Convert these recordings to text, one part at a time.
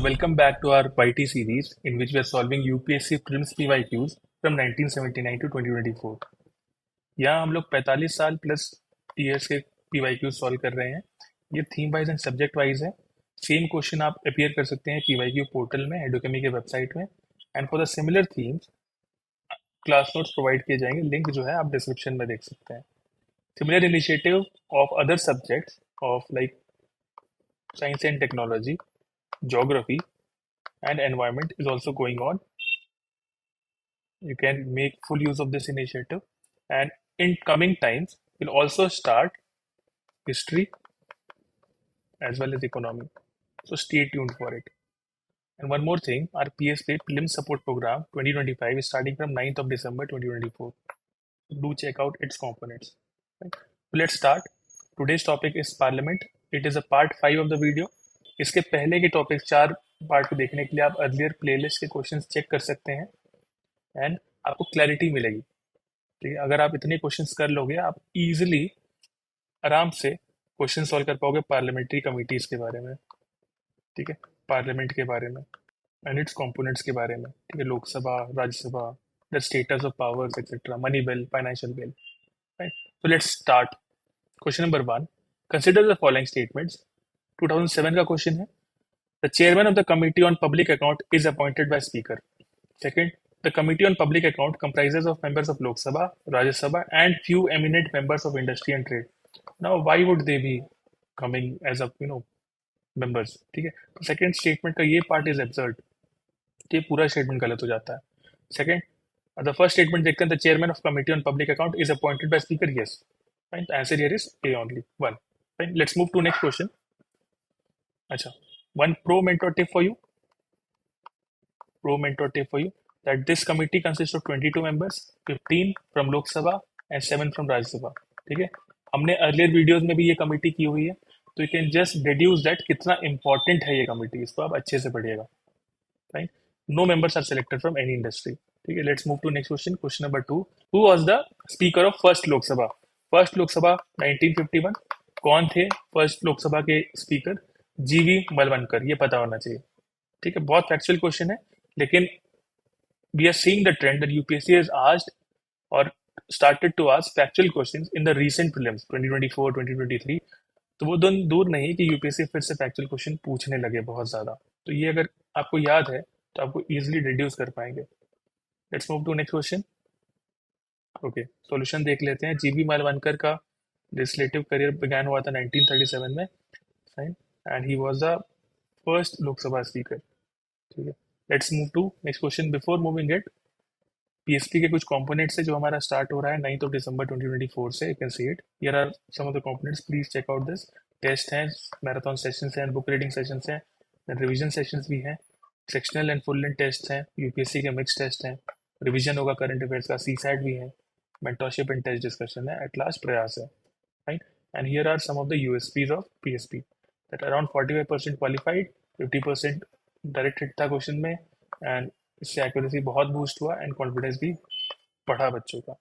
welcome back to our YT series in which we are solving UPSC Prelims PYQs from 1979 to 2024. यहाँ हम लोग 45 साल plus years के PYQs solve कर रहे हैं। ये theme wise and subject wise है। सेम क्वेश्चन आप अपीयर कर सकते हैं PYQ पोर्टल में, एडुकेमी के वेबसाइट में। And for the similar themes class notes provide किए जाएंगे, लिंक जो है आप डिस्क्रिप्शन में देख सकते हैं। Similar initiative of other subjects of like science and technology, geography and environment is also going on. You can make full use of this initiative, and in coming times we'll also start history as well as economy, so stay tuned for it. And one more thing, our PSP Prelim Support Program 2025 is starting from 9th of December 2024. Do check out its components. Right? So let's start. Today's topic is Parliament. It is a part 5 of the video. इसके पहले के topic 4 part को देखने के लिए आप earlier playlist के questions check कर सकते हैं एंड आपको क्लैरिटी मिलेगी। ठीक है, अगर आप इतने क्वेश्चंस कर लोगे आप इजीली आराम से क्वेश्चन सॉल्व कर पाओगे पार्लियामेंट्री कमिटीज के बारे में। ठीक है, पार्लियामेंट के बारे में एंड इट्स कंपोनेंट्स के बारे में। ठीक है, Lok Sabha, Rajya Sabha, the status of powers etcetera, money bill, financial bill. Right, so let's start. Question number 1, consider the following statements. 2007 का क्वेश्चन है। The chairman of the committee on public account is appointed by speaker. Second, the committee on public account comprises of members of Lok Sabha, Rajya Sabha and few eminent members of industry and trade. Now why would they be coming as a members? ठीक है, तो second statement का ये part is absurd, ये पूरा statement गलत हो जाता है। सेकंड, द फर्स्ट स्टेटमेंट देखते हैं, the chairman of committee on public account is appointed by speaker. Yes, fine, answer here is A only one. Fine, let's move to next question. अच्छा, one pro mentor tip for you. Pro mentor tip for you that this committee consists of 22 members, 15 from Lok Sabha and 7 from Rajya Sabha. ठीक है, हमने earlier videos में भी ये committee की हुई है, तो you can just deduce that कितना इंपॉर्टेंट है ये कमिटी। इसको आप अच्छे से पढ़िएगा। Right, no members are selected from any industry. ठीक है, let's move to next question. Question number 2, who was the speaker of first Lok Sabha? First Lok Sabha 1951। कौन थे फर्स्ट लोकसभा के स्पीकर? जीवी मलवनकर। ये पता होना चाहिए। ठीक है, बहुत फैक्चुअल क्वेश्चन है, लेकिन we are seeing the trend that UPSC has asked और started to ask factual questions in the recent prelims 2024 2023। तो वो दोनों दूर नहीं कि यूपीएससी फिर से फैक्चुअल क्वेश्चन पूछने लगे बहुत ज्यादा। तो ये अगर आपको याद है तो आपको इजिली रिड्यूस कर पाएंगे। Let's move to next question. Okay, solution देख लेते हैं। जीवी मलवनकर का लेजिस्लेटिव करियर बिगैन हुआ था 1937 में, fine, and he was the first Lok Sabha speaker. ठीक है, let's move to next question. Before moving it, PSP के कुछ कंपोनेंट्स है जो हमारा स्टार्ट हो रहा है 9th of December 2024 से। You can see it, here are some of the components, please check out this. Test हैं, मैराथन सेशंस हैं, बुक रीडिंग सेशंस हैं, रिवीजन सेशंस भी हैं, sectional and full length test हैं, यूपीएससी के mix test हैं, revision होगा current affairs का, सीसैट भी है, मेंटरशिप एंड टेस्ट डिस्कशन है, एट लास्ट प्रयास है। Right, and here are some of the USPs of PSP, that around 45% qualified, 50% direct hit था क्वेश्चन में, एंड इससे एक्यूरेसी बहुत बूस्ट हुआ एंड कॉन्फिडेंस भी बढ़ा बच्चों का।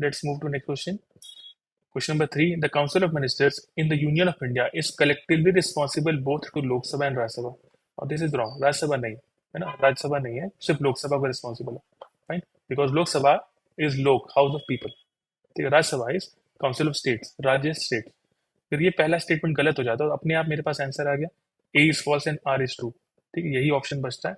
Let's move to next question. Question number 3, the council of ministers in the union of India is collectively responsible both to Lok Sabha and Rajya Sabha. और दिस इज रॉन्ग, राज्यसभा नहीं है ना, राज्यसभा नहीं है, सिर्फ लोकसभा को रिस्पॉन्सिबल है। फाइन, बिकॉज लोकसभा इज लोक, हाउस ऑफ पीपल। ठीक है, Rajya Sabha is council of states, राज्य स्टेट। फिर ये पहला स्टेटमेंट गलत हो जाता है, तो अपने आप मेरे पास आंसर आ गया, A is false and R is true. ठीक है, यही ऑप्शन बचता है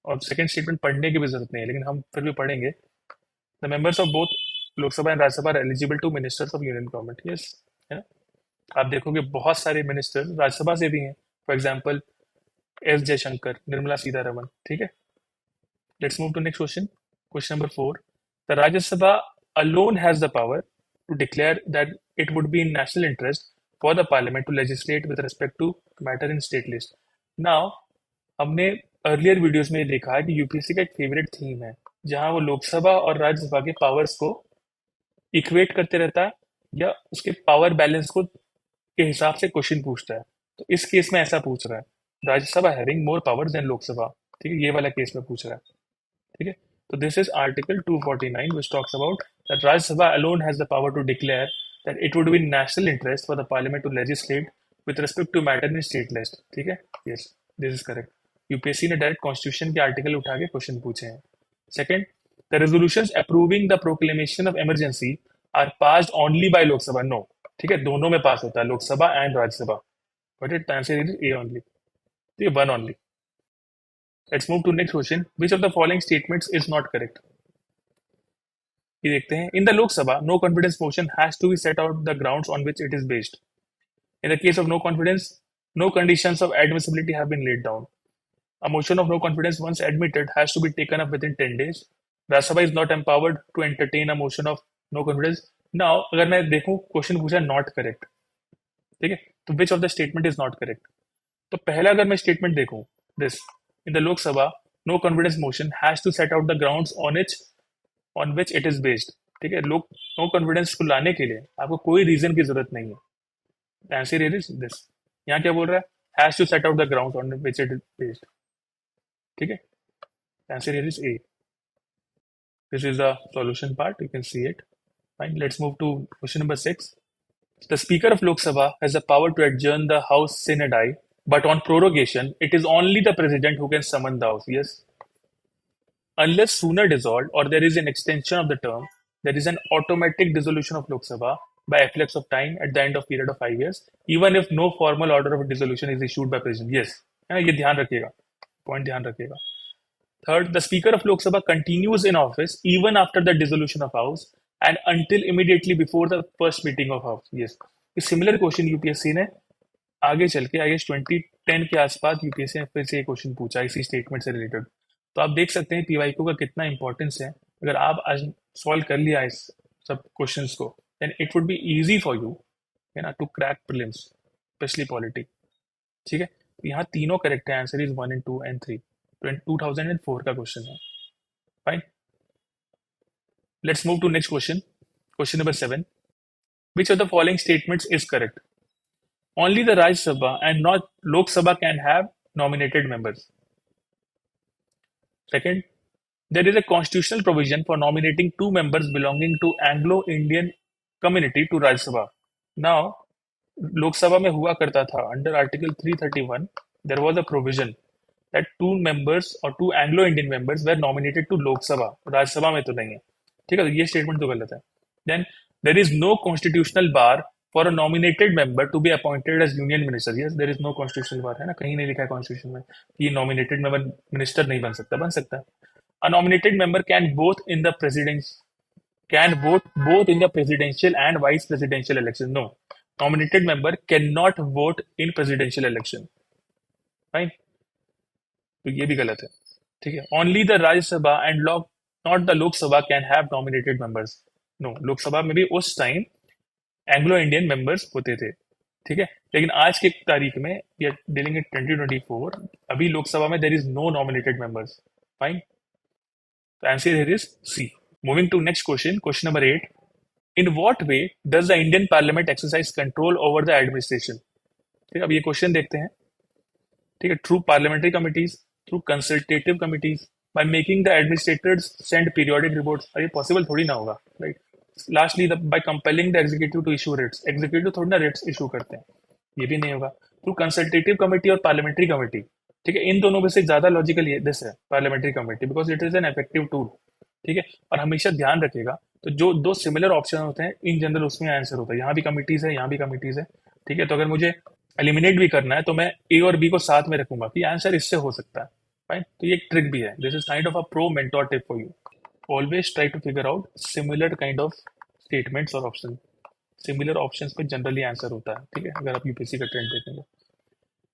और सेकंड स्टेटमेंट पढ़ने की भी जरूरत नहीं है, लेकिन हम फिर भी पढ़ेंगे। The members of both Lok Sabha and Rajya Sabha are eligible to ministers of union government. Yes, है ना, आप देखोगे बहुत सारे मिनिस्टर राज्यसभा से भी हैं, for example S Jaishankar, Nirmala Sitharaman. ठीक है, let's move to next question. Question number 4, the Rajya Sabha alone has the power to declare that it would be in national interest for the parliament to legislate with respect to matter in state list. Now, हमने earlier videos में देखा है कि UPSC का एक favourite theme है जहां वो लोकसभा और राज्यसभा के पावर्स को इक्वेट करते रहता है या उसके पावर बैलेंस को के हिसाब से क्वेश्चन पूछता है। तो इस केस में ऐसा पूछ रहा है, Rajya Sabha having more power than Lok Sabha. ठीक है, ये वाला केस में पूछ रहा है। ठीक है, तो this is article 249 which talks about that Rajya Sabha alone has the power to declare that it would be in national interest for the parliament to legislate with respect to matter in state list. ठीक है, yes, this is correct. UPSC ने direct constitution के article उठा के question पूछे हैं। Second, the resolutions approving the proclamation of emergency are passed only by Lok Sabha. No, ठीक है, दोनों में पास होता है, Lok Sabha and Rajya Sabha, but it answer is A only, तो ये one only. Let's move to next question, which of the following statements is not correct. ये देखते हैं, in the Lok Sabha no confidence motion has to be set out the grounds on which it is based. In the case of no confidence, no conditions of admissibility have been laid down. A motion of no confidence, once admitted, has to be taken up within 10 days. Rajya Sabha is not empowered to entertain a motion of no confidence. Now, अगर मैं देखूं question पूछा not correct, ठीक है, तो which of the statement is not correct. तो पहला अगर मैं स्टेटमेंट देखूं, this, in the Lok Sabha no confidence motion has to set out the grounds on which it is based. ठीक है, लोग नो कॉन्फिडेंस को लाने के लिए आपको कोई रीजन की जरूरत नहीं है। The answer here is this. यहाँ क्या बोल रहा है, has to set out the ground on which it is based. ठीक है, answer here is A. This is the solution part, you can see it. Fine, let's move to question number 6. The Speaker of Lok Sabha has the power to adjourn the House sine die, but on prorogation, it is only the President who can summon the House. Yes. Unless sooner dissolved or there is an extension of the term, there is an automatic dissolution of Lok Sabha by efflux of time at the end of period of 5 years, even if no formal order of dissolution is issued by President. Yes, ये ध्यान रखिएगा, point ध्यान रखिएगा. Third, the Speaker of Lok Sabha continues in office even after the dissolution of House and until immediately before the first meeting of House. Yes, ये similar question UPSC ने आगे चल के आई गेस 2010 के आसपास UPSC ने फिर से ये क्वेश्चन पूछा इसी स्टेटमेंट से रिलेटेड। तो आप देख सकते हैं पीवाईक्यू का कितना इंपॉर्टेंस है। अगर आप आज सॉल्व कर लिया इस सब क्वेश्चंस को, then it would be easy for you, है ना, to crack prelims, especially polity. ठीक है, तो यहाँ तीनों करेक्ट है, आंसर इज 1 and 2 and 3। 2004 का क्वेश्चन है। Fine, let's move to next question, question number 7। Which of the following statements is correct? Only the Rajya Sabha and not Lok Sabha can have nominated members. Second, there is a constitutional provision for nominating 2 members belonging to Anglo-Indian community to Rajya Sabha. Now, Lok Sabha में हुआ करता था under Article 331, there was a provision that 2 members or 2 Anglo-Indian members were nominated to Lok Sabha. Rajya Sabha में तो नहीं है, ठीक है, तो ये स्टेटमेंट तो गलत है। Then there is no constitutional bar for a nominated member to be appointed as union minister. Yes, there is no constitutional bar, है ना, कहीं नहीं लिखा है कॉन्स्टिट्यूशन में कि ये nominated member मिनिस्टर नहीं बन सकता। बन सकता है। A nominated member can vote in the presidential and vice presidential election. No, nominated member cannot vote in presidential election. Fine, तो ये भी गलत है। ठीक है, only the Rajya Sabha and not the Lok Sabha can have nominated members. No, लोक सभा में भी उस टाइम एंग्लो इंडियन मेंबर्स होते थे। ठीक है, लेकिन आज की तारीख में ये डीलिंग इन 2024, अभी लोकसभा में there is no nominated members. Fine, तो answer here is C. Moving to next question, question number 8। In what way does the Indian parliament exercise control over the administration? ठीक है, अब ये क्वेश्चन देखते हैं। ठीक है, through parliamentary committees, through consultative committees, by making the administrators send periodic reports. ये possible थोड़ी ना होगा, right. Lastly by compelling the executive to issue rates. Executive थोड़ी ना रेट्स इशू करते हैं, ये भी नहीं होगा। थ्रू कंसल्टेटिव कमेटी और पार्लियामेंट्री कमेटी। ठीक है, इन दोनों में से ज्यादा लॉजिकल ये दिस है, parliamentary committee, because it is an effective tool. ठीक है, और हमेशा ध्यान रखिएगा, तो जो दो सिमिलर ऑप्शन होते हैं इन जनरल उसमें आंसर होता है। यहाँ भी कमिटीज है, यहाँ भी कमिटीज है। ठीक है, तो अगर मुझे एलिमिनेट भी करना है तो मैं ए और बी को साथ में रखूंगा कि आंसर इससे हो सकता है। फाइन, तो ये एक ट्रिक भी है। This is kind of a pro mentor tip for you. Always try to figure out similar kind of statements और ऑप्शन। सिमिलर ऑप्शंस पे जनरली आंसर होता है। ठीक है, अगर आप यूपीएससी का ट्रेंड देखेंगे।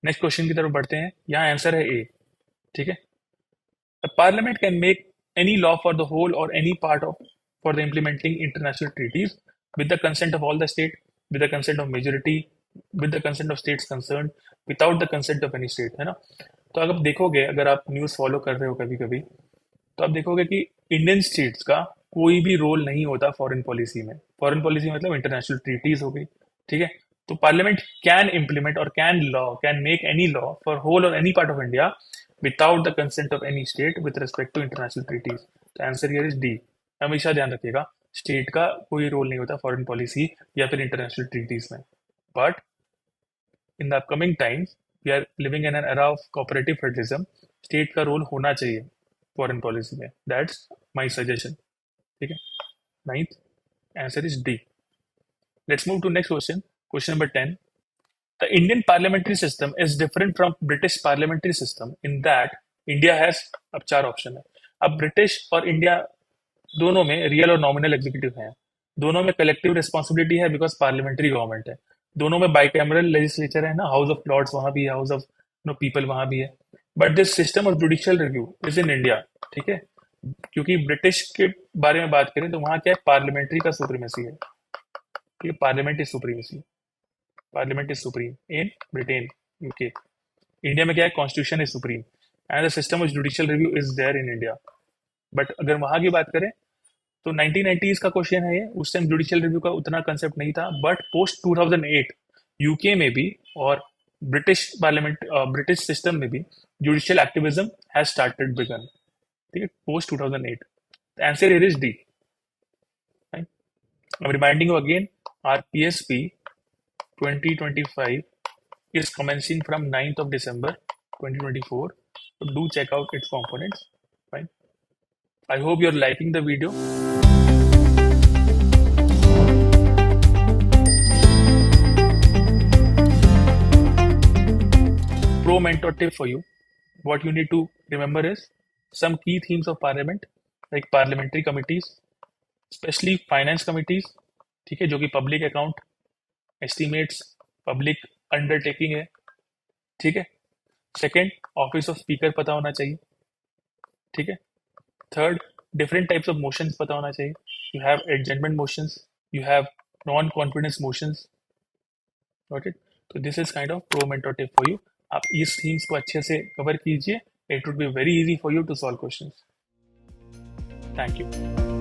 नेक्स्ट क्वेश्चन की तरफ बढ़ते हैं। यहाँ आंसर है ए। ठीक है, the parliament can make any law for the whole or any part of for the implementing international treaties with the consent of all the state, with the consent of majority, with the consent of states concern, without the consent of any state, है ना। तो अगर देखोगे, अगर आप news follow कर रहे हो कभी कभी, तो आप देखोगे कि इंडियन स्टेट्स का कोई भी रोल नहीं होता फॉरेन पॉलिसी में। फॉरेन पॉलिसी मतलब इंटरनेशनल ट्रीटीज हो गई। ठीक है, तो पार्लियामेंट कैन इम्प्लीमेंट और can make any law for whole or any part of India without the consent of any state with respect to international treaties. तो answer here is D. हमेशा ध्यान रखिएगा, स्टेट का कोई रोल नहीं होता foreign policy या फिर इंटरनेशनल ट्रीटीज में। But in the upcoming times, we are living in an era of cooperative federalism state का रोल होना चाहिए फॉरेन पॉलिसी में. That's my suggestion. ठीक है. Ninth answer is D. Let's move to next question. Question number 10. The Indian parliamentary system is different from British parliamentary system in that India has. अब चार option है. अब British और India दोनों में real और नॉमिनल एग्जीक्यूटिव हैं. दोनों में कलेक्टिव रिस्पॉन्सिबिलिटी है बिकॉज पार्लियामेंट्री गवर्नमेंट है. दोनों में बाइकैमरल लेजिस्लेचर है ना, हाउस ऑफ लॉर्ड्स वहां भी है, हाउस ऑफ नो पीपल वहां भी है. But this system of judicial review is in India. ठीक है. क्योंकि ब्रिटिश के बारे में बात करें तो वहां क्या है, पार्लियामेंट्री का सुप्रीमेसी है. ठीक है. Parliament is supremacy. Parliament is supreme in Britain, UK. India में क्या है, constitution is supreme and the system of judicial review is there in India. But अगर वहां की बात करें तो 1990s का क्वेश्चन है ये. उस टाइम जुडिशियल रिव्यू का उतना कंसेप्ट नहीं था. बट पोस्ट 2008 यूके में भी और ब्रिटिश पार्लियामेंट ब्रिटिश सिस्टम में भी judicial activism has started began. ठीक है. Post 2008. Answer here is D. I am reminding you again, RPSP 2025 is commencing from 9th of December 2024. So do check out its components. Fine. I hope you're liking the video. Pro mentor tip for you. What you need to remember is some key themes of parliament, like parliamentary committees, especially finance committees. ठीक है. जो कि public account, estimates, public undertaking है. ठीक है. Second, office of speaker पता होना चाहिए. ठीक है. Third, different types of motions पता होना चाहिए. You have adjournment motions, you have non confidence motions. Got it. तो this is kind of pro mentor tip for you. आप इस थीम्स को अच्छे से कवर कीजिए. It would be very easy for you to solve questions. Thank you.